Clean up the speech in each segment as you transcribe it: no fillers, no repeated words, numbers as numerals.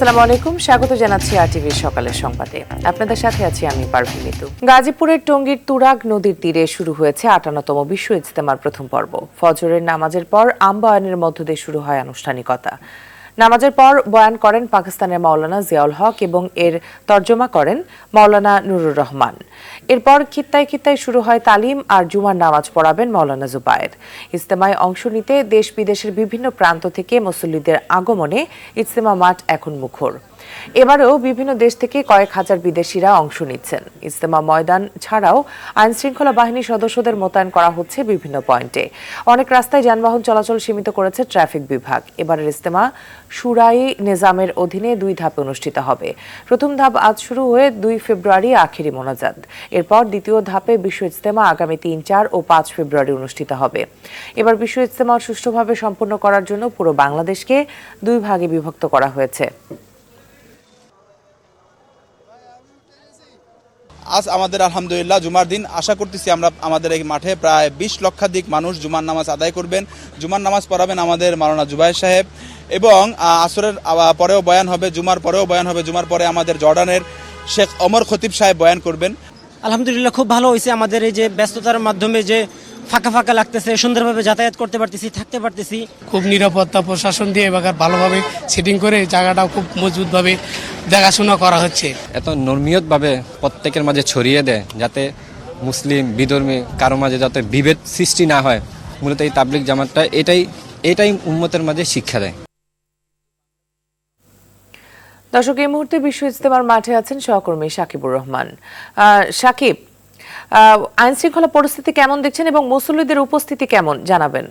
আসসালামু আলাইকুম, স্বাগত জানাচ্ছি আরটিভির সকালের সংবাদে। আপনাদের সাথে আছি আমি পারভীন মিতু। গাজীপুরের টঙ্গীর তুরাগ নদীর তীরে শুরু হয়েছে ৫৮তম বিশ্ব ইজতেমার প্রথম পর্ব। ফজরের নামাজের পর আমবয়ানের মধ্য দিয়ে শুরু হয় আনুষ্ঠানিকতা। নামাজের পর বয়ান করেন পাকিস্তানের মাওলানা জিয়াউল হক এবং এর তর্জমা করেন মাওলানা নুরুর রহমান। এরপর খিত্তায় খিত্তায় শুরু হয় তালিম আর জুমার নামাজ পড়াবেন মাওলানা জুবায়ের। ইজতেমায় অংশ নিতে দেশ বিদেশের বিভিন্ন প্রান্ত থেকে মুসল্লিদের আগমনে ইজতেমা মাঠ এখন মুখর। এবারেও বিভিন্ন দেশ থেকে কয়েক হাজার বিদেশিরা অংশ নিচ্ছেন। ইজতেমা ময়দান ছাড়াও আইনশৃঙ্খলা বাহিনীর সদস্যদের মোতায়েন করা হচ্ছে বিভিন্ন পয়েন্টে। অনেক রাস্তায় যানবাহন চলাচল সীমিত করেছে ট্রাফিক বিভাগ। এবারের ইজতেমা শুরাই নিজামের অধীনে ২ ধাপে অনুষ্ঠিত হবে। প্রথম ধাপ আজ শুরু হয়ে ২ ফেব্রুয়ারি আখেরি মোনাজাত। এরপর দ্বিতীয় ধাপে বিশ্ব ইজতেমা আগামী ৩, ৪ ও ৫ ফেব্রুয়ারি অনুষ্ঠিত হবে। এবার বিশ্ব ইজতেমা সুষ্ঠুভাবে সম্পন্ন করার জন্য পুরো বাংলাদেশকে ২ ভাগে বিভক্ত করা হয়েছে। আজ আমাদের আলহামদুলিল্লাহ জুমার দিন। আশা করতেছি আমরা আমাদের এই মাঠে প্রায় ২০ লক্ষাধিক মানুষ জুমার নামাজ আদায় করবেন। জুমার নামাজ পড়াবেন আমাদের মাওলানা জুবায়ের সাহেব এবং আসরের পরেও বয়ান হবে, জুমার পরেও বয়ান হবে। জুমার পরে আমাদের জর্ডানের শেখ ওমর খতিব সাহেব বয়ান করবেন। আলহামদুলিল্লাহ খুব ভালো হয়েছে। আমাদের এই যে ব্যস্ততার মাধ্যমে যে ফাঁকা ফাঁকা লাগতেছে, সুন্দরভাবে যাতায়াত করতে পারতেছি, থাকতে পারতেছি। খুব নিরাপত্তা প্রশাসন দিয়ে এবার ভালোভাবে সেটিং করে জায়গাটাও খুব মজবুতভাবে দেখাশোনা করা হচ্ছে। এত নর্মিয়তভাবে প্রত্যেকের মাঝে ছড়িয়ে দেয় যাতে মুসলিম বিধর্মী কারো মাঝে যাতে বিভেদ সৃষ্টি না হয়। মূলত এই তাবলিগ জামাতটা এটাই উম্মতের মাঝে শিক্ষা দেয়। দর্শক, এই মুহূর্তে বিশ্ব ইজতেমার মাঠে আছেন সহকর্মী সাকিবুর রহমান। সাকিব, আইন শৃঙ্খলা পরিস্থিতি কেমন দেখছেন এবং মুসল্লিদের উপস্থিতি কেমন জানাবেন?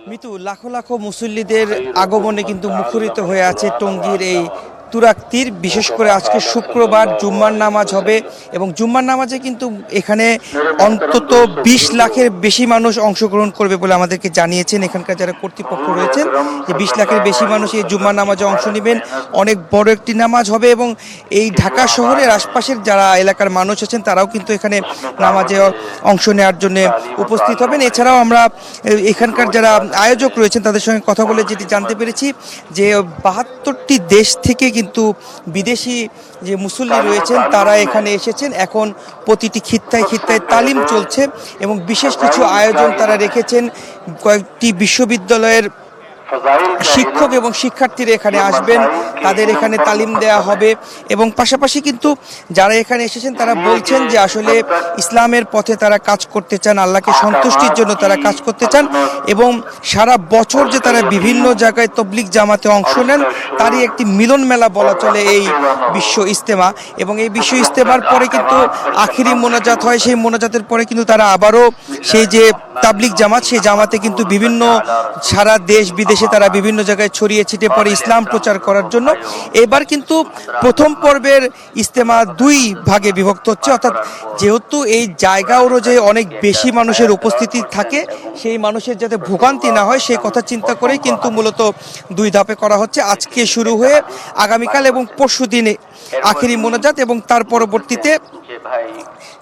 মিতু, লাখো লাখো মুসল্লিদের আগমনে কিন্তু মুখরিত হয়ে আছে টঙ্গীর এই তুরাগ তীর। বিশেষ করে আজকে শুক্রবার জুম্মার নামাজ হবে এবং জুম্মার নামাজে কিন্তু এখানে অন্তত ২০ লাখের বেশি মানুষ অংশগ্রহণ করবে বলে আমাদেরকে জানিয়েছেন এখানকার যারা কর্তৃপক্ষ রয়েছেন, যে ২০ লাখের বেশি মানুষ এই জুম্মার নামাজে অংশ নেবেন। অনেক বড় একটি নামাজ হবে এবং এই ঢাকা শহরের আশপাশের যারা এলাকার মানুষ আছেন তারাও কিন্তু এখানে নামাজে অংশ নেওয়ার জন্য উপস্থিত হবেন। এছাড়াও আমরা এখানকার যারা আয়োজক রয়েছেন তাদের সঙ্গে কথা বলে যেটি জানতে পেরেছি যে ৭২টি দেশ থেকে কিন্তু বিদেশি যে মুসল্লি রয়েছেন তারা এখানে এসেছেন। এখন প্রতিটি খিত্তায় খিত্তায় তালিম চলছে এবং বিশেষ কিছু আয়োজন তারা রেখেছেন। কয়েকটি বিশ্ববিদ্যালয়ের শিক্ষক এবং শিক্ষার্থীরা এখানে আসবেন, তাদের এখানে তালিম দেওয়া হবে এবং পাশাপাশি কিন্তু যারা এখানে এসেছেন তারা বলছেন যে আসলে ইসলামের পথে তারা কাজ করতে চান, আল্লাহকে সন্তুষ্টির জন্য তারা কাজ করতে চান এবং সারা বছর যে তারা বিভিন্ন জায়গায় তবলিগ জামাতে অংশ নেন তারই একটি মিলন মেলা বলা চলে এই বিশ্ব ইজতেমা। এবং এই বিশ্ব ইজতেমার পরে কিন্তু আখিরি মোনাজাত হয়। সেই মোনাজাতের পরে কিন্তু তারা আবারও সেই যে তাবলিগ জামাত, সেই জামাতে কিন্তু বিভিন্ন সারা দেশ বিদেশে তারা বিভিন্ন জায়গায় ছড়িয়ে ছিটে পড়ে ইসলাম প্রচার করার জন্য। এবার কিন্তু প্রথম পর্বের ইজতেমা ২ ভাগে বিভক্ত হচ্ছে, অর্থাৎ যেহেতু এই জায়গা অনুযায়ী অনেক বেশি মানুষের উপস্থিতি থাকে, সেই মানুষের যাতে ভোগান্তি না হয় সেই কথা চিন্তা করেই কিন্তু মূলত ২ ধাপে করা হচ্ছে। আজকে শুরু হয়ে আগামীকাল এবং পরশু দিনে আখেরি মোনাজাত এবং তার পরবর্তীতে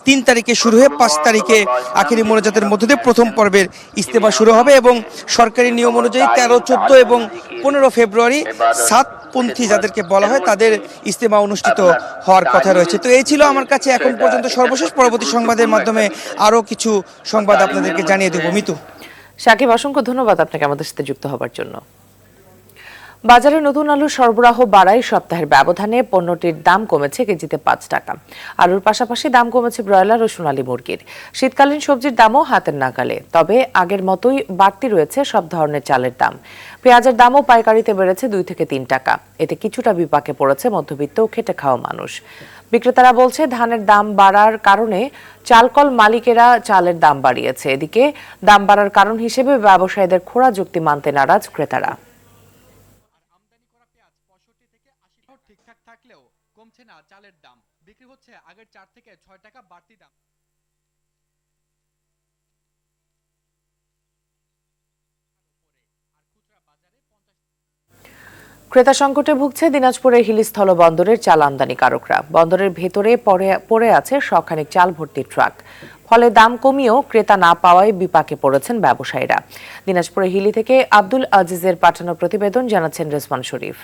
৩ তারিখে শুরু হয়ে ৫ তারিখে আখেরি মোনাজাতের মধ্যে দিয়ে প্রথম পর্বের ইজতেমা শুরু হবে এবং সরকারি নিয়ম অনুযায়ী ১৩, ১৪ এবং ১৫ ফেব্রুয়ারি সাতপন্থী যাদেরকে বলা হয় তাদের ইজতেমা অনুষ্ঠিত হওয়ার কথা রয়েছে। তো এই ছিল আমার কাছে এখন পর্যন্ত সর্বশেষ। পরবর্তী সংবাদের মাধ্যমে আরও কিছু সংবাদ আপনাদেরকে জানিয়ে দেব। মিতু। সাকিব, অসংখ্য ধন্যবাদ আপনাকে আমাদের সাথে যুক্ত হবার জন্য। বাজারে নতুন আলুর সরবরাহ বাড়ায় সপ্তাহের ব্যবধানে পণ্যটির দাম কমেছে কেজিতে ৫ টাকা। আলুর পাশাপাশি দাম কমেছে ব্রয়লার ও সোনালী মুরগির। শীতকালীন সবজির দামও হাতের নাগালে, তবে আগের মতোই বাড়তি রয়েছে সব ধরনের চালের দাম। পেঁয়াজের দামও পাইকারিতে বেড়েছে ২ থেকে ৩ টাকা। এতে কিছুটা বিপাকে পড়েছে মধ্যবিত্ত ও খেটে খাওয়া মানুষ। বিক্রেতারা বলছে ধানের দাম বাড়ার কারণে চালকল মালিকেরা চালের দাম বাড়িয়েছে। এদিকে দাম বাড়ার কারণ হিসেবে ব্যবসায়ীদের খোঁড়া যুক্তি মানতে নারাজ ক্রেতারা। ঠিকঠাক থাকলেও কমছে না চালের দাম, বিক্রি হচ্ছে আগের ৪ থেকে ৬ টাকা বাড়তি দাম। ক্রেতা সংকটে ভুগছে দিনাজপুরের হিলিস্থল বন্দরের চাল আমদানিকারকরা। বন্দরের ভেতরে পড়ে আছে শখানেক চাল ভর্তি ট্রাক। ফলে দাম কমিয়েও ক্রেতা না পাওয়ায় বিপাকে পড়েছেন ব্যবসায়ীরা। দিনাজপুরের হিলি থেকে আব্দুল আজিজের পাঠানো প্রতিবেদন জানাচ্ছেন রেজওয়ান শরীফ।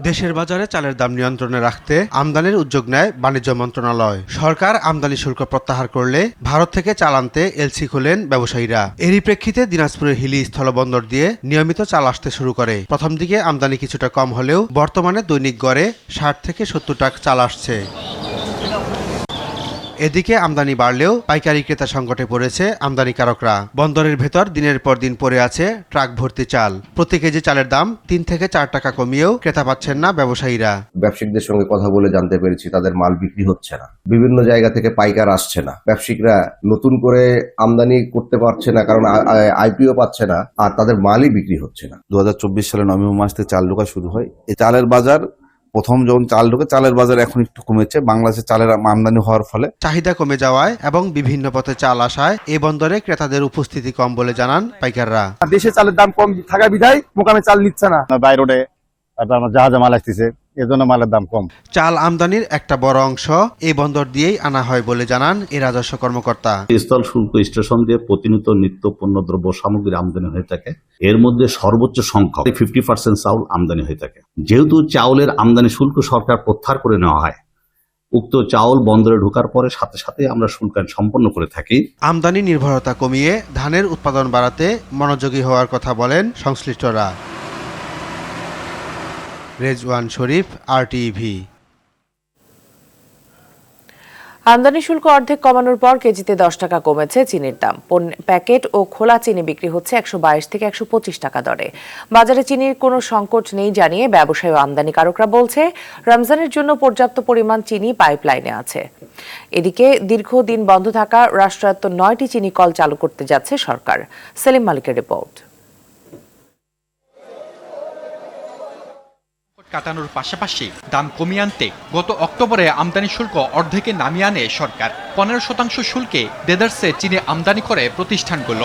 দেশের বাজারে চালের দাম নিয়ন্ত্রণে রাখতে আমদানির উদ্যোগ নেয় বাণিজ্য মন্ত্রণালয়। সরকার আমদানি শুল্ক প্রত্যাহার করলে ভারত থেকে চাল আনতে এলসি খোলেন ব্যবসায়ীরা। এরই প্রেক্ষিতে দিনাজপুরের হিলি স্থলবন্দর দিয়ে নিয়মিত চাল আসতে শুরু করে। প্রথম দিকে আমদানি কিছুটা কম হলেও বর্তমানে দৈনিক গড়ে 60 থেকে 70 ট্রাক চাল আসছে। এদিকে আমদানি বাড়লেও পাইকারি ক্রেতা সংকটে পড়েছে আমদানিকারকরা। বন্দরের ভেতর দিনের পর দিন পড়ে আছে ট্রাক ভর্তি চাল। প্রতি কেজি চালের দাম 3 থেকে 4 টাকা কমিয়েও ক্রেতা পাচ্ছেন না ব্যবসায়ীরা। ব্যবসায়িকদের সঙ্গে কথা বলে জানতে পেরেছি তাদের মাল বিক্রি হচ্ছে না, বিভিন্ন জায়গা থেকে পাইকার আসছে না, ব্যবসায়িকরা নতুন করে আমদানি করতে পারছে না কারণ আইপিও পাচ্ছে না, আর তাদের মালই বিক্রি হচ্ছে না। 2024 সালে নভেম্বর মাস থেকে চাল ঢোকা শুরু হয়। এই চালের বাজার প্রথম যখন চাল ঢোকে চালের বাজার এখন একটু কমেছে বাংলাদেশে চালের আমদানি হওয়ার ফলে। চাহিদা কমে যাওয়ায় এবং বিভিন্ন পথে চাল আসায় এই বন্দরে ক্রেতাদের উপস্থিতি কম বলে জানান পাইকাররা। দেশে চালের দাম কম থাকা বিধায় মোকামে চাল নিচ্ছে না, বাইরে জাহাজে মাল আসতেছে, এজন্য মালের দাম কম। চাল আমদানির একটা বড় অংশ এই বন্দর দিয়েই আনা হয় বলে জানান এই রাজস্ব কর্মকর্তা। স্থল শুল্ক স্টেশন দিয়ে প্রতিনিয়ত নিত্য পণ্য দ্রব্য সামগ্রী আমদানি হয়ে থাকে। এর মধ্যে সর্বোচ্চ সংখ্যক 50% চাউল আমদানি হয়ে থাকে। যেহেতু চাউলের আমদানি শুল্ক সরকার প্রত্যাহার করে নেওয়া হয়, উক্ত চাউল বন্দরে ঢোকার পরে সাথে সাথে আমরা শুল্কায়ন সম্পন্ন করে থাকি। আমদানি নির্ভরতা কমিয়ে ধানের উৎপাদন বাড়াতে মনোযোগী হওয়ার কথা বলেন সংশ্লিষ্টরা। রেজওয়ান শরীফ, আরটিভি। আমদানি শুল্ক অর্ধেক কমানোর পর কেজিতে 10 টাকা কমেছে চিনির দাম। প্যাকেট ও খোলা চিনি বিক্রি হচ্ছে 122 থেকে 125 টাকা দরে। বাজারে চিনির কোনো সংকট নেই জানিয়ে ব্যবসায়ী ও আমদানিকারকরা বলছে, রমজানের জন্য পর্যাপ্ত পরিমাণ চিনি পাইপলাইনে আছে। এদিকে দীর্ঘদিন বন্ধ থাকা রাষ্ট্রায়ত্ত 9টি চিনি কল চালু করতে যাচ্ছে সরকার। সেলিম মালিকের রিপোর্ট। কাটানোর পাশাপাশি দাম কমিয়ে আনতে গত অক্টোবরে আমদানি শুল্ক অর্ধেকে নামিয়ে আনে সরকার। 15% শুল্কে দেদারসে চিনি আমদানি করে প্রতিষ্ঠানগুলো।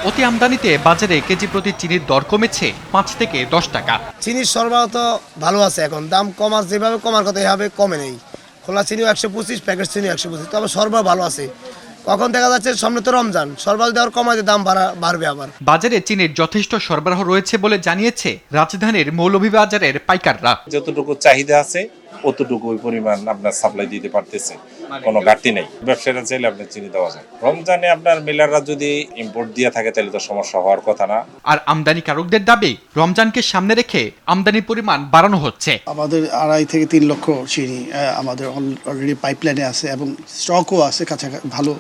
অতি আমদানিতে বাজারে কেজি প্রতি চিনির দর কমেছে 5 থেকে 10 টাকা। চিনির সরবরাহ তো ভালো আছে, এখন দাম কমার যেভাবে কমার কথা এভাবে কমে নেই। খোলা চিনিও 125, প্যাকেট চিনিও 125, তবে সরবরাহ ভালো আছে। কখন দেখা যাচ্ছে সামনে তো রমজান, সরবরাহ দেওয়ার কমাতে দাম বাড়বে আবার। বাজারে চিনির যথেষ্ট সরবরাহ রয়েছে বলে জানিয়েছে রাজধানীর মৌলভীবাজারের পাইকাররা। যতটুকু চাহিদা আছে অতটুকু ওই পরিমাণ আপনার সাপ্লাই দিতে পারতেছে, কোনো ঘাটতি নেই। ব্যবসায়ীরা চাইলে আপনার চিনি দেওয়া যায়। রমজানে আপনার মিলাররা যদি ইম্পোর্ট দিয়ে থাকে তাহলে তো সমস্যা হওয়ার কথা না। আর আমদানিকারকদের দাবি, রমজানকে সামনে রেখে আমদানির পরিমাণ বাড়ানো হচ্ছে। আমাদের 2.5 থেকে 3 লক্ষ চিনি আমাদের অলরেডি পাইপলাইনে আছে এবং স্টকও আছে, কাছাকাছি ভালো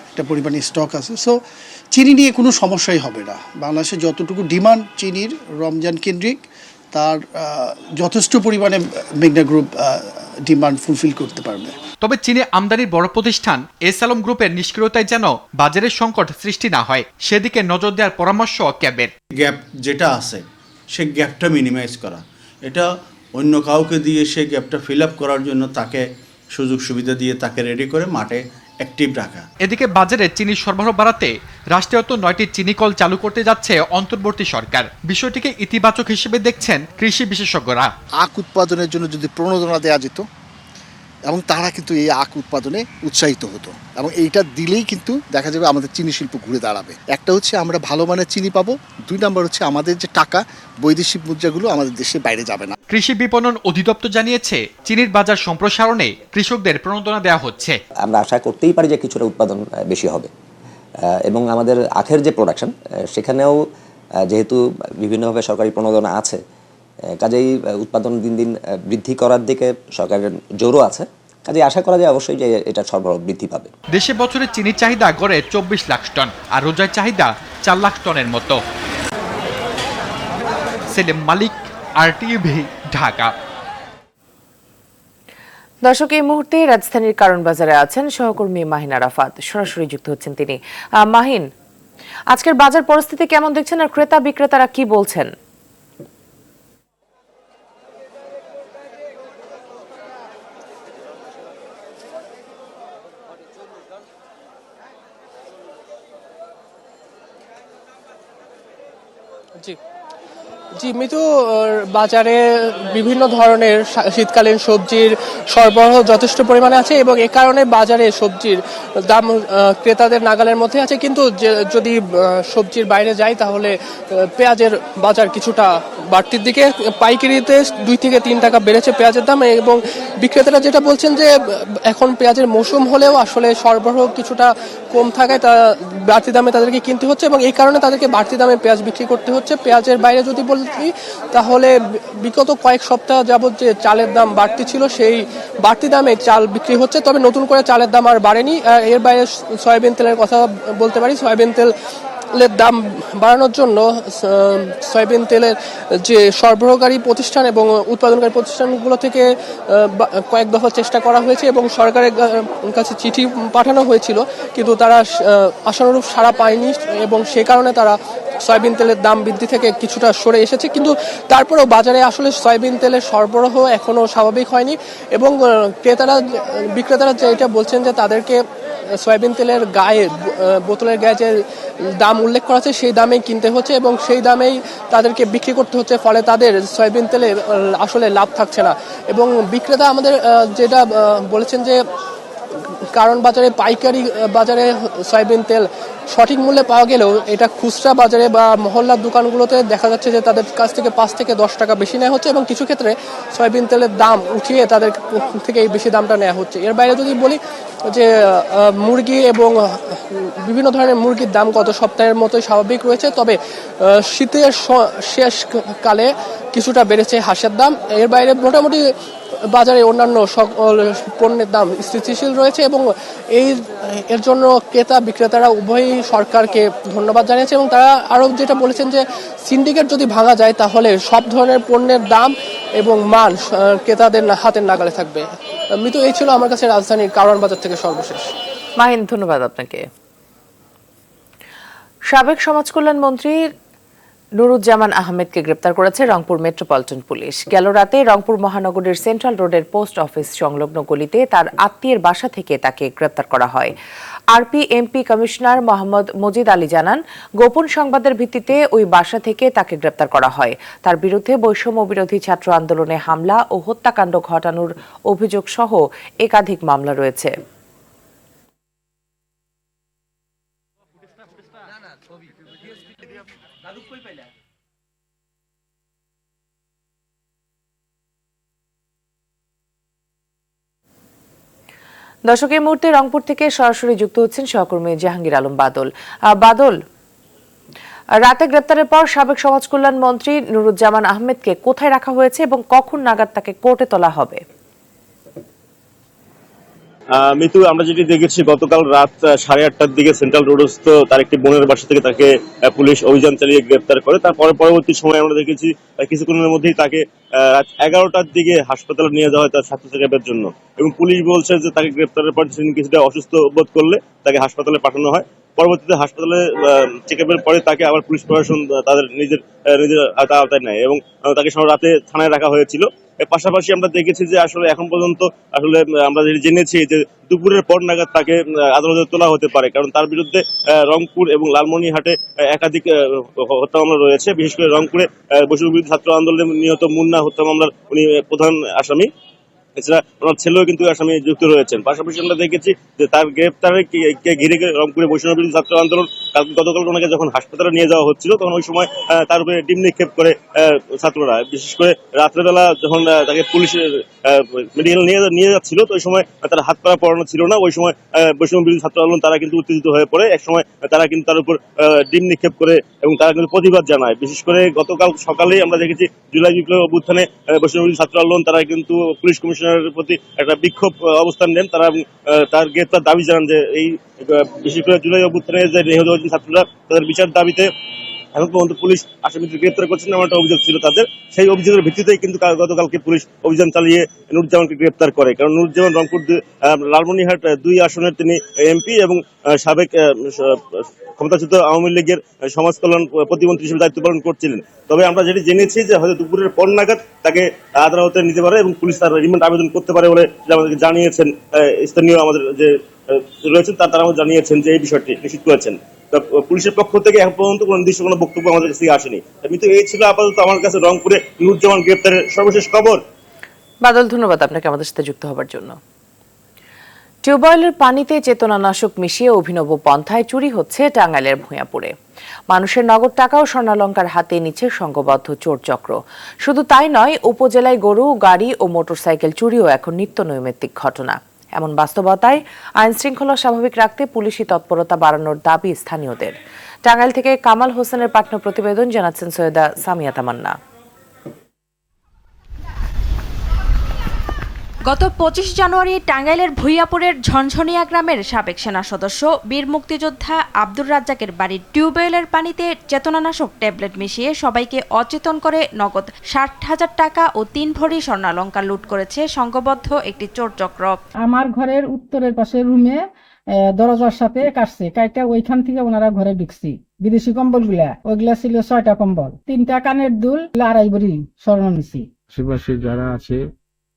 একটা পরিমাণে স্টক আছে। সো চিনি নিয়ে কোনো সমস্যাই হবে না। বাংলাদেশে যতটুকু ডিমান্ড চিনির রমজান কেন্দ্রিক, তার যথেষ্ট পরিমাণে মেঘনা গ্রুপ ডিমান্ড ফুলফিল করতে পারবে। তবে চীনে আমদানির বড় প্রতিষ্ঠান এস আলম গ্রুপের নিষ্ক্রিয়তায় যেন বাজারের সংকট সৃষ্টি না হয়, সেদিকে নজর দেওয়ার পরামর্শ ক্যাবের। গ্যাপ যেটা আছে সেই গ্যাপটা মিনিমাইজ করা, এটা অন্য কাউকে দিয়ে সেই গ্যাপটা ফিল আপ করার জন্য তাকে সুযোগ সুবিধা দিয়ে তাকে রেডি করে মাঠে অ্যাক্টিভ রাখা। এদিকে বাজারে চিনির সরবরাহ বাড়াতে রাষ্ট্রায়ত্ত 9টি চিনি কল চালু করতে যাচ্ছে অন্তর্বর্তী সরকার। বিষয়টিকে ইতিবাচক হিসেবে দেখছেন কৃষি বিশেষজ্ঞরা। আখ উৎপাদনের জন্য যদি প্রণোদনা দেওয়া যেত এবং তারা কিন্তু এই আখ উৎপাদনে উৎসাহিত হতো, এবং এইটা দিলেই কিন্তু দেখা যাবে আমাদের চিনি শিল্প ঘুরে দাঁড়াবে। একটা হচ্ছে আমরা ভালো মানের চিনি পাবো, 2 নম্বর হচ্ছে আমাদের যে টাকা বৈদেশিক মুদ্রাগুলো আমাদের দেশের বাইরে যাবে না। কৃষি বিপণন অধিদপ্তর জানিয়েছে, চিনির বাজার সম্প্রসারণে কৃষকদের প্রণোদনা দেওয়া হচ্ছে। আমরা আশা করতেই পারি যে কিছুটা উৎপাদন বেশি হবে, এবং আমাদের আখের যে প্রোডাকশন সেখানেও যেহেতু বিভিন্নভাবে সরকারি প্রণোদনা আছে, কাজেই উৎপাদন দিন দিন বৃদ্ধি করার দিকে সরকারের জোরও আছে। কাজে আশা করা যায় অবশ্যই যে এটা সরবরাহ বৃদ্ধি পাবে। দেশে বছরে চিনির চাহিদা গড়ে 24 লাখ টন, আর রোজার চাহিদা 4 লাখ টনের মতো। সেলিম মালিক, আরটিভি, ঢাকা। দর্শক, এই মুহূর্তে রাজধানীর কারণ বাজারে আছেন সহকর্মী মাহিন আরাফাত, সরাসরি যুক্ত হচ্ছেন তিনি। মাহিন, আজকের বাজার পরিস্থিতি কেমন দেখছেন আর ক্রেতা বিক্রেতারা কি বলছেন? জি, জি মিতু, বাজারে বিভিন্ন ধরনের শীতকালীন সবজির সরবরাহ যথেষ্ট পরিমাণে আছে এবং এ কারণে বাজারে সবজির দাম ক্রেতাদের নাগালের মধ্যে আছে। কিন্তু যদি সবজির বাইরে যাই তাহলে পেঁয়াজের বাজার কিছুটা বাড়তির দিকে, পাইকারিতে 2 থেকে 3 টাকা বেড়েছে পেঁয়াজের দাম এবং বিক্রেতারা যেটা বলছেন যে এখন পেঁয়াজের মৌসুম হলেও আসলে সরবরাহ কিছুটা কম থাকায় তা বাড়তি দামে তাদেরকে কিনতে হচ্ছে এবং এই কারণে তাদেরকে বাড়তি দামে পেঁয়াজ বিক্রি করতে হচ্ছে। পেঁয়াজের বাইরে যদি বলি তাহলে বিগত কয়েক সপ্তাহ যাবত যে চালের দাম বাড়তি ছিল সেই বাড়তি দামে চাল বিক্রি হচ্ছে, তবে নতুন করে চালের দাম আর বাড়েনি। এর বাইরে সয়াবিন তেলের কথা বলতে পারি। সয়াবিন তেলের দাম বাড়ানোর জন্য সয়াবিন তেলের যে সরবরাহকারী প্রতিষ্ঠান এবং উৎপাদনকারী প্রতিষ্ঠানগুলো থেকে কয়েক দফা চেষ্টা করা হয়েছে এবং সরকারের কাছে চিঠি পাঠানো হয়েছিল, কিন্তু তারা আশানুরূপ সাড়া পায়নি এবং সে কারণে তারা সয়াবিন তেলের দাম বৃদ্ধি থেকে কিছুটা সরে এসেছে। কিন্তু তারপরেও বাজারে আসলে সয়াবিন তেলের সরবরাহ এখনও স্বাভাবিক হয়নি এবং বিক্রেতারা যেটা বলছেন যে তাদেরকে সয়াবিন তেলের গায়ে, বোতলের গায়ে যে দাম উল্লেখ করা আছে সেই দামেই কিনতে হচ্ছে এবং সেই দামেই তাদেরকে বিক্রি করতে হচ্ছে, ফলে তাদের সয়াবিন তেলে আসলে লাভ থাকছে না। এবং বিক্রেতা আমাদের যেটা বলেছেন যে কারণ বাজারে, পাইকারি বাজারে সয়াবিন তেল সঠিক মূল্যে পাওয়া গেলেও এটা খুচরা বাজারে বা মহল্লার দোকানগুলোতে দেখা যাচ্ছে যে তাদের কাছ থেকে 5 থেকে 10 টাকা বেশি নেওয়া হচ্ছে এবং কিছু ক্ষেত্রে সয়াবিন তেলের দাম উঠিয়ে তাদের থেকে এই বেশি দামটা নেওয়া হচ্ছে। এর বাইরে যদি বলি যে মুরগি এবং বিভিন্ন ধরনের মুরগির দাম গত সপ্তাহের মতোই স্বাভাবিক রয়েছে, তবে শীতের শেষকালে কিছুটা বেড়েছে হাঁসের দাম। এর বাইরে মোটামুটি বাজারে অন্যান্য সকল পণ্যের দাম স্থিতিশীল রয়েছে এবং এর জন্য ক্রেতা বিক্রেতারা উভয়ই সরকারকে ধন্যবাদ জানিয়েছে এবং তারা আরও যেটা বলেছেন যে সিন্ডিকেট যদি ভাঙা যায় তাহলে সব ধরনের পণ্যের দাম এবং মান ক্রেতাদের হাতের নাগালে থাকবে। মিতু, এই ছিল আমার কাছে রাজধানীর কারওয়ান বাজার থেকে সর্বশেষ। মাহিন, ধন্যবাদ আপনাকে। সাবেক সমাজ কল্যাণ মন্ত্রী নুরুজ্জামান আহমেদকে গ্রেপ্তার করেছে রংপুর মেট্রোপলিটন পুলিশ। গেল রাতে রংপুর মহানগরীর সেন্ট্রাল রোডের পোস্ট অফিস সংলগ্ন গলিতে তার আত্মীয়ের বাসা থেকে তাকে গ্রেপ্তার করা হয়। আরপিএমপি কমিশনার মোহাম্মদ মজিদ আলী জানান, গোপন সংবাদের ভিত্তিতে ওই বাসা থেকে তাকে গ্রেপ্তার করা হয়। তার বিরুদ্ধে বৈষম্য বিরোধী ছাত্র আন্দোলনে হামলা ও হত্যাকাণ্ড ঘটানোর অভিযোগ সহ একাধিক মামলা রয়েছে। দর্শক, এই মুহূর্তে রংপুর থেকে সরাসরি যুক্ত হচ্ছেন সহকর্মী জাহাঙ্গীর আলম বাদল। বাদল, রাতে গ্রেপ্তারের পর সাবেক সমাজ কল্যাণ মন্ত্রী নুরুজ্জামান আহমেদকে কোথায় রাখা হয়েছে এবং কখন নাগাদ তাকে কোর্টে তোলা হবে? মিতু, আমরা যেটি দেখেছি গতকাল রাত 8:30টার দিকে সেন্ট্রাল রোডস্থ তার একটি বোনের বাসা থেকে তাকে পুলিশ অভিযান চালিয়ে গ্রেপ্তার করে। তারপরে পরবর্তী সময় আমরা দেখেছি কিছুক্ষণের মধ্যেই তাকে রাত 11টার দিকে হাসপাতালে নিয়ে যাওয়া হয় তার স্বাস্থ্য চেকআপের জন্য এবং পুলিশ বলছে যে তাকে গ্রেপ্তারের পর তিনি কিছুটা অসুস্থ বোধ করলে তাকে হাসপাতালে পাঠানো হয়। পরবর্তীতে হাসপাতালে চেকআপের পরে তাকে আবার পুলিশ প্রশাসন তাদের নিজের আওতায় নেয় এবং তাকে রাতে থানায় রাখা হয়েছিল। এর পাশাপাশি আমরা দেখেছি যে আসলে এখন পর্যন্ত আসলে আমরা জেনেছি যে দুপুরের পর নাগাদ তাকে আদালতে তোলা হতে পারে, কারণ তার বিরুদ্ধে রংপুর এবং লালমনিরহাটে একাধিক হত্যা মামলা রয়েছে। বিশেষ করে রংপুরে বৈষম্য বিরোধী ছাত্র আন্দোলনে নিহত মুন্না হত্যা মামলার উনি প্রধান আসামি। এছাড়া ওনার ছেলেও কিন্তু আসামি যুক্ত রয়েছেন। পাশাপাশি আমরা দেখেছি যে তার গ্রেপ্তারে ঘিরে রংপুরে বৈষম্য বিরোধী ছাত্র আন্দোলন গতকাল ওনাকে যখন হাসপাতালে নিয়ে যাওয়া হচ্ছিল তখন ওই সময় তার উপরে ডিম নিক্ষেপ করে ছাত্ররা, বিশেষ করে রাত্রেবেলা যখন তাকে পুলিশের মেডিকেল নিয়ে যাচ্ছিল তো ওই সময় তার হাত পা পড়ানো ছিল না। ওই সময় বৈষম্য বিরোধী ছাত্র আন্দোলন তারা কিন্তু উত্তেজিত হয়ে পড়ে। এক সময় তারা কিন্তু তার উপর ডিম নিক্ষেপ করে এবং তারা কিন্তু প্রতিবাদ জানায়। বিশেষ করে গতকাল সকালেই আমরা দেখেছি জুলাই বিপ্লব অভ্যুত্থানে বৈষম্য বিরোধী ছাত্র আন্দোলন তারা কিন্তু পুলিশ কমিশনারের প্রতি একটা বিক্ষোভ অবস্থান নেন। তারা তার গ্রেপ্তার দাবি জানান যে এই বিশেষ করে জুলাই অভ্যুত্থানে যে নিহত ছাত্ররা তাদের বিচার দাবিতে এখন পর্যন্ত পুলিশ আসামিদের গ্রেপ্তার করছে না, এমন একটা অভিযোগ ছিল তাদের। সেই অভিযোগের ভিত্তিতেই কিন্তু গতকালকে পুলিশ অভিযান চালিয়ে নুরুজ্জামানকে গ্রেপ্তার করে। কারণ নুরুজ্জামান রংপুর লালমনিরহাট 2 আসনের তিনি এমপি এবং সাবেক ক্ষমতাচ্যুত আওয়ামী লীগের সমাজ কল্যাণ প্রতিমন্ত্রী হিসেবে দায়িত্ব পালন করছিলেন। তবে আমরা যেটি জেনেছি যে হয়তো দুপুরের পর নাগাদ তাকে আদালতে নিতে পারে এবং পুলিশ তার রিমান্ড আবেদন করতে পারে বলে আমাদেরকে জানিয়েছেন স্থানীয় আমাদের যে রয়েছেন তারা জানিয়েছেন যে এই বিষয়টি নিশ্চিত করেছেন। তা পুলিশের পক্ষ থেকে এখন পর্যন্ত কোনো নির্দিষ্ট কোনো বক্তব্য আমাদের কাছে আসেনি। কিন্তু এই ছিল আপাতত আমার কাছে রংপুরে নুরুজ্জামান গ্রেপ্তারের সর্বশেষ খবর। বাদল, ধন্যবাদ আপনাকে আমাদের সাথে যুক্ত হবার জন্য। টিউবওয়েলের পানিতে চেতনানাশক মিশিয়ে অভিনব পন্থায় চুরি হচ্ছে টাঙ্গাইলের ভূঁইয়াপুরে। মানুষের নগদ টাকা ও স্বর্ণালংকার হাতে নিচ্ছে সংঘবদ্ধ চোর চক্র। শুধু তাই নয়, উপজেলায় গরু, গাড়ি ও মোটরসাইকেল চুরিও এখন নিত্য নৈমিত্তিক ঘটনা। এমন বাস্তবতায় আইন শৃঙ্খলা স্বাভাবিক রাখতে পুলিশি তৎপরতা বাড়ানোর দাবি স্থানীয়দের। টাঙ্গাইল থেকে কামাল হোসেনের পাঠানো প্রতিবেদন জানাচ্ছেন সৈয়দা সামিয়া তামান্না। গত 25 জানুয়ারি টাঙ্গাইলের ভূঁইয়াপুরের ঝনঝনিয়া গ্রামের সাবেক সেনা সদস্য বীর মুক্তিযোদ্ধা আব্দুর রাজ্জাকের বাড়ির টিউবওয়েলের পানিতে চেতনানাশক ট্যাবলেট মিশিয়ে সবাইকে অচেতন করে নগদ 60,000 টাকা ও 3 ভরি স্বর্ণালংকার লুট করেছে সংঘবদ্ধ একটি চোর চক্র। আমার ঘরের উত্তরের পাশে রুমে দরজার সাথে কাটছে, কাইটা ওইখান থেকে ওনারা ঘরে ঢুকছি। বিদেশি কম্বল ওইগুলা ছিল 6টা কম্বল, 3টা কানের দুল, 2.5 ভরি স্বর্ণ নিছি। আশেপাশে যারা আছে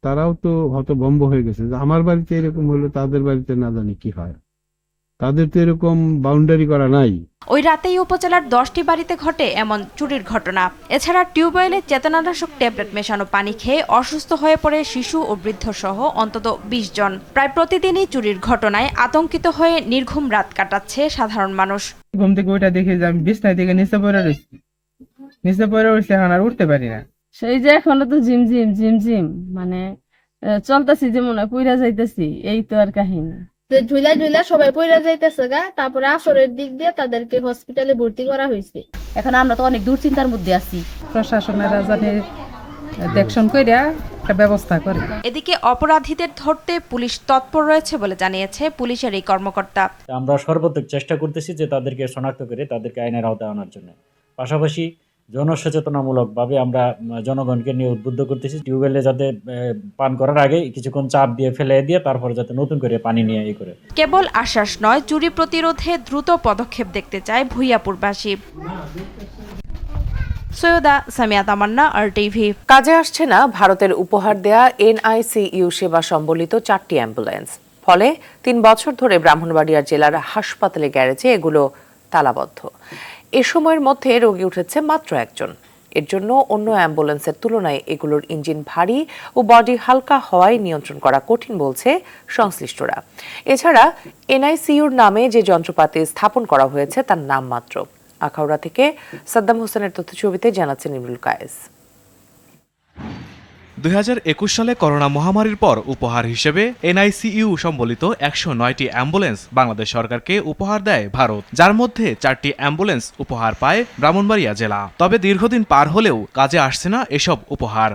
তারাও তো হতভম্ব হয়ে গেছে যে আমার বাড়িতে এরকম হলো, তাদের বাড়িতে না জানি কি হয়। তাদের তো এরকম বাউন্ডারি করা নাই। ওই রাতেই উপজেলার 10টি বাড়িতে ঘটে এমন চুরির ঘটনা। এছাড়া টিউবওয়েলে চেতনানাশক ট্যাবলেট মেশানো পানি খেয়ে অসুস্থ হয়ে পড়ে শিশু ও বৃদ্ধ সহ অন্তত 20 জন। প্রায় প্রতিদিনই চুরির ঘটনায় আতঙ্কিত হয়ে নির্ঘুম রাত কাটাচ্ছে সাধারণ মানুষ। ঘুম থেকে ওইটা দেখে যে আমি বিছনায় থেকে নিচে পড়ে রয়েছি, এখন আর উঠতে পারি না। সেই যে এখনো তো ঝিমঝিম মানে চলতেছি, যে মনে হয় পইরা যাইতেছি, এই তো আর কাহিনী। ঝুলা সবাই পইরা যাইতেছে গা। তারপরে আসরের দিক দিয়ে তাদেরকে হসপিটালে ভর্তি করা হয়েছে। এখন আমরা তো অনেক দুশ্চিন্তার মধ্যে আছি। প্রশাসনেরা জানে দেখশন কইরা একটা ব্যবস্থা করে। এদিকে অপরাধীদের ধরতে পুলিশ তৎপর রয়েছে বলে জানিয়েছে পুলিশের এই কর্মকর্তা। আমরা সর্বোচ্চ চেষ্টা করতেছি যে তাদেরকে শনাক্ত করে তাদেরকে আইনের আওতায় আনার জন্য। পাশাপাশি জনসচেতনামূলকভাবে আমরা জনগণকে নিয়ে উদ্বুদ্ধ করতেছি টিউবওয়েলে যাতে পান করার আগে কিছুক্ষণ চাপ দিয়ে ফেলে দিয়ে তারপরে যাতে নতুন করে পানি নিয়ে করে। কেবল আশ্বাস নয়, চুরি প্রতিরোধে দ্রুত পদক্ষেপ দেখতে চায় ভূঁইয়াপুরবাসী। সৈয়দা সামিয়া তামান্না, RTV। কাজে আসছে না ভারতের উপহার দেয়া NICU সেবা সম্বলিত 4টি অ্যাম্বুলেন্স। ফলে 3 বছর ধরে ব্রাহ্মণবাড়িয়া জেলার হাসপাতালে গ্যারেজে এগুলো তালাবদ্ধ। এ সময়ের মধ্যে রোগী উঠেছে মাত্র একজন। এর জন্য অন্য অ্যাম্বুলেন্সের তুলনায় এগুলোর ইঞ্জিন ভারী ও বডি হালকা হওয়ায় নিয়ন্ত্রণ করা কঠিন বলছে সংশ্লিষ্টরা। এছাড়া NICUর নামে যে যন্ত্রপাতি স্থাপন করা হয়েছে তার নাম মাত্র। আখাউড়া থেকে সাদ্দাম হোসেনের তথ্যছবিতে জানাচ্ছেন ইমরুল কায়েস। 2021 সালে করোনা মহামারীর পর উপহার হিসেবে NICU সম্বলিত 109টি অ্যাম্বুলেন্স বাংলাদেশ সরকারকে উপহার দেয় ভারত, যার মধ্যে 4টি অ্যাম্বুলেন্স উপহার পায় ব্রাহ্মণবাড়িয়া জেলা। তবে দীর্ঘদিন পার হলেও কাজে আসছে না এসব উপহার।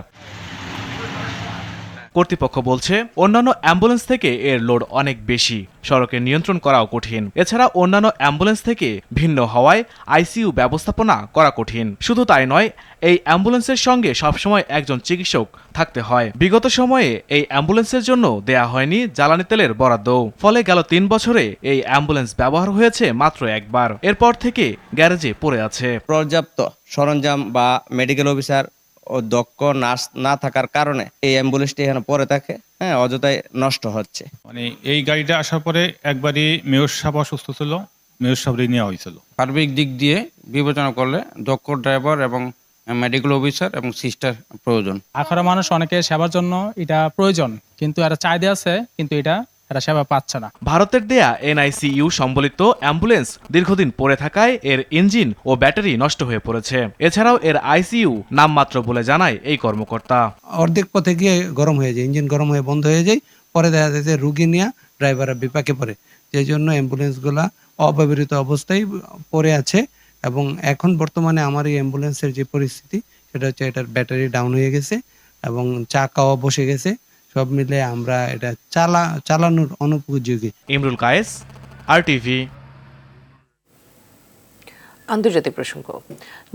কর্তৃপক্ষ বলছে অন্যান্য অ্যাম্বুলেন্স থেকে এর লোড অনেক বেশি, সড়কে নিয়ন্ত্রণ করাও কঠিন। এছাড়া অন্যান্য অ্যাম্বুলেন্স থেকে ভিন্ন হওয়ায় ICU ব্যবস্থাপনা করা কঠিন। শুধু তাই নয়, এই অ্যাম্বুলেন্সের সঙ্গে সবসময় একজন চিকিৎসক থাকতে হয়। বিগত সময়ে এই অ্যাম্বুলেন্সের জন্য দেয়া হয়নি জ্বালানি তেলের বরাদ্দ। ফলে গেল 3 বছরে এই অ্যাম্বুলেন্স ব্যবহার হয়েছে মাত্র একবার। এরপর থেকে গ্যারেজে পড়ে আছে। পর্যাপ্ত সরঞ্জাম বা মেডিকেল অফিসার ও দক্ষ নার্স না থাকার কারণে এই অ্যাম্বুলেন্সটি এখানে পড়ে থাকে, অযথায় নষ্ট হচ্ছে। মানে এই গাড়িটা আসার পরে একবারই মেয়র সাহেব অসুস্থ ছিল, মেয়র সাহেব নেওয়া হয়েছিল। সার্বিক দিক দিয়ে বিবেচনা করলে দক্ষ ড্রাইভার এবং মেডিকেল অফিসার এবং সিস্টার প্রয়োজন। আখাউড়া মানুষ অনেকের সেবার জন্য এটা প্রয়োজন, কিন্তু এরা চাহিদা আছে, কিন্তু এটা এরা সেবা পাচ্ছে না। ভারতের দেয়া NICU সম্বলিত অ্যাম্বুলেন্স দীর্ঘদিন পড়ে থাকায় এর ইঞ্জিন ও ব্যাটারি নষ্ট হয়ে পড়েছে। এছাড়াও এর ICU নামমাত্র বলে জানায় এই কর্মকর্তা। অর্ধেক পথে গিয়ে গরম হয়ে যায়, ইঞ্জিন গরম হয়ে বন্ধ হয়ে যায়, পরে দেখা যায় যে রুগী নিয়ে ড্রাইভাররা বিপাকে পড়ে। যে জন্য অ্যাম্বুলেন্সগুলা অব্যবহৃত অবস্থায় পড়ে আছে। এবং এখন বর্তমানে আমার এই অ্যাম্বুলেন্সের যে পরিস্থিতি সেটা হচ্ছে এটার ব্যাটারি ডাউন হয়ে গেছে এবং চাকাও বসে গেছে। সব মিলে আমরা এটা চালানোর অনুপযোগী। ইমরুল কায়েস, RTV। আন্তর্জাতিক প্রসঙ্গ।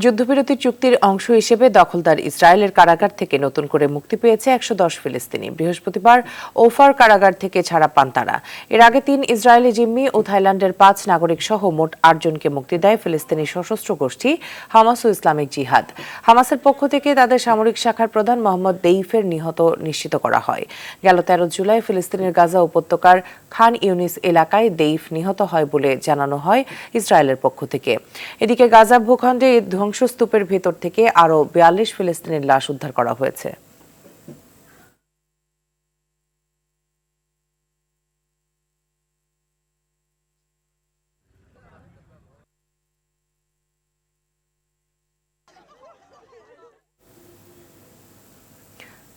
যুদ্ধবিরতি চুক্তির অংশ হিসেবে দখলদার ইসরায়েলের কারাগার থেকে নতুন করে মুক্তি পেয়েছে 110 ফিলিস্তিনি। বৃহস্পতিবার ওফার কারাগার থেকে ছাড়া পান তারা। এর আগে 3 ইসরায়েলি জিম্মি ও থাইল্যান্ডের 5 নাগরিক সহ মোট 8 জনকে মুক্তি দেয় ফিলিস্তিনি সশস্ত্র গোষ্ঠী হামাস ও ইসলামিক জিহাদ। হামাসের পক্ষ থেকে তাদের সামরিক শাখার প্রধান মোহাম্মদ দেইফের নিহত নিশ্চিত করা হয়। গেল 13 জুলাই ফিলিস্তিনের গাজা উপত্যকার খান ইউনিস এলাকায় দেইফ নিহত হয় বলে জানানো হয় ইসরায়েলের পক্ষ থেকে। এদিকে গাজা ভূখণ্ডে ধ্বংসস্তূপের ভেতর থেকে আরও 42 ফিলিস্তিনের লাশ উদ্ধার করা হয়েছে।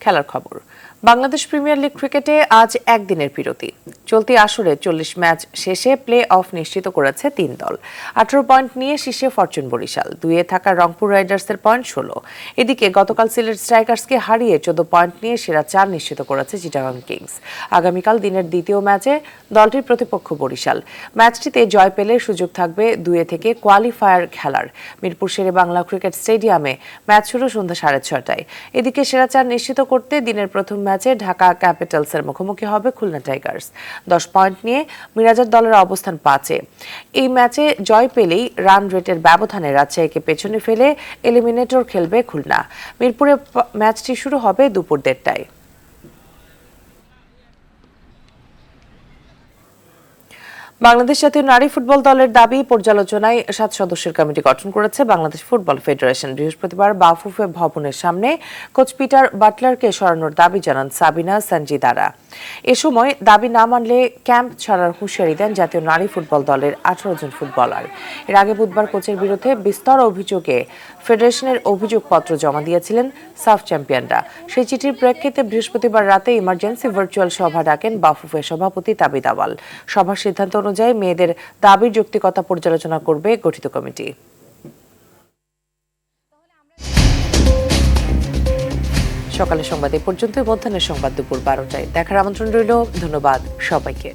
খেলার খবর। বাংলাদেশ প্রিমিয়ার লিগ ক্রিকেটে আজ একদিনের বিরতি। চলতি আসরে 40 ম্যাচ শেষে প্লে অফ নিশ্চিত করেছে 3 দল। 18 পয়েন্ট নিয়ে শীর্ষে ফরচুন বরিশাল, 2-এ থাকা রংপুর রাইডার্সের পয়েন্ট 16। এদিকে গতকাল সিলেট স্ট্রাইকার্সকে হারিয়ে 14 পয়েন্ট নিয়ে সেরা 4 নিশ্চিত করেছে চিটাগাং কিংস। আগামীকাল দিনের দ্বিতীয় ম্যাচে দলটির প্রতিপক্ষ বরিশাল। ম্যাচটিতে জয় পেলে সুযোগ থাকবে 2-এ থেকে কোয়ালিফায়ার খেলার। মিরপুর শেরে বাংলা ক্রিকেট স্টেডিয়ামে ম্যাচ শুরু সন্ধ্যা 6:30টায়। এদিকে সেরা 4 নিশ্চিত করতে দিনের প্রথম ম্যাচে ঢাকা ক্যাপিটালসের মুখোমুখি হবে খুলনা টাইগার্স। 10 পয়েন্ট নিয়ে মিরাজের দলের অবস্থান 5-এ। এই ম্যাচে জয় পেলেই রান রেটের ব্যবধানে রাজশাহীকে পেছনে ফেলে এলিমিনেটর খেলবে খুলনা। মিরপুরে ম্যাচটি শুরু হবে দুপুর 1:30টায়। বাংলাদেশ জাতীয় নারী ফুটবল দলের দাবি পর্যালোচনায় 7 সদস্যের কমিটি গঠন করেছে বাংলাদেশ ফুটবল ফেডারেশন। বৃহস্পতিবার বাফুফে ভবনের সামনে কোচ পিটার বাটলারকে সরানোর দাবি জানান সাবিনা সঞ্জিদারা। এ সময় দাবি না মানলে ক্যাম্প ছাড়ার হুঁশিয়ারি দেন জাতীয় নারী ফুটবল দলের 18 জন ফুটবলার। এর আগে বুধবার কোচের বিরুদ্ধে বিস্তর অভিযোগে ফেডারেশনের অভিযোগপত্র জমা দিয়েছিলেন সাফ চ্যাম্পিয়নরা। সেই চিঠির প্রেক্ষিতে বৃহস্পতিবার রাতে ইমার্জেন্সি ভার্চুয়াল সভা ডাকেন বাফুফের সভাপতি তাবিদ আওয়াল। সভার সিদ্ধান্ত অনুযায়ী মেয়েদের দাবির যৌক্তিকতা পর্যালোচনা করবে গঠিত কমিটি। সকালের সংবাদ এ পর্যন্ত। মধ্যাহ্নের সংবাদ দুপুর 12টায় দেখার আমন্ত্রণ রইল। ধন্যবাদ সবাইকে।